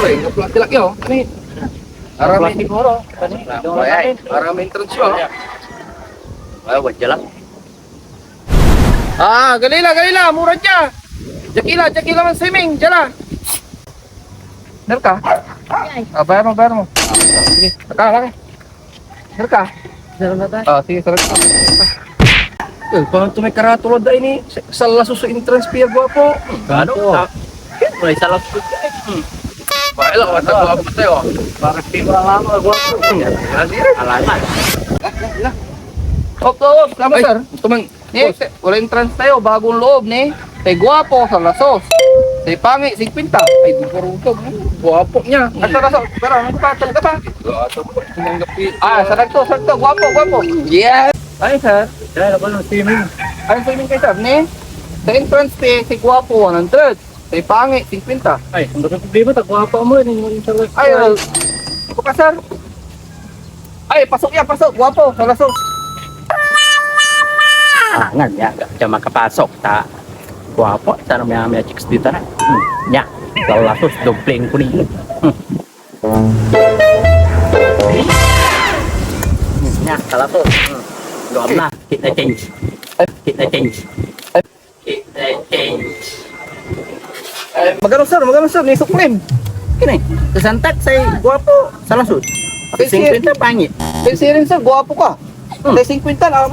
Uy, laki-laki oh. Ini. Marami siguro. Marami entrance yun. Ay, wadya lang. Galila, murah aja. Jakila man swimming, jala. Bener ka? Bayar mo. Sige, laki. Bener ka? Sige, sarap ka. Paano may karatulad na ini? Sa laso sa entrance piya gwapo. Ano? May salas ko. Baiklah, kata gwapo tayo. Para pila lang ako. Alaman. Op, selamat sir. Tumang, nih, wala entrance tayo, bagong loob nih. Tay gwapo sa lasos. Tay pangi, 50. Ay, di parutog. Gwapo niya. Asa lasos? Pero, ano pa? Talaga pa? Sarag to. Gwapo. Yes. Ay, sir. Dahil ako ng swimming. Ay, swimming kayo, sir. Nih, sa entrance fee, si gwapo, 100. Tay pangi, 50. Ay, ang problema, tagwapa mo yun. Yung salas. Ay, ako ka, sir. Ay, pasok. Gwapo, sa lasos. Nga, siya makapasok. Guwapo, sana may chicks dito na. Nya, salasos, dumpling ko niyo. Nya, salasos. Doon na, kita change. Magano sir, ni suklim. Kini, kesantak saya guwapo, salasos. Kasi 50 pangit. Pensirin sir, gwapo ka. Tay 50 na,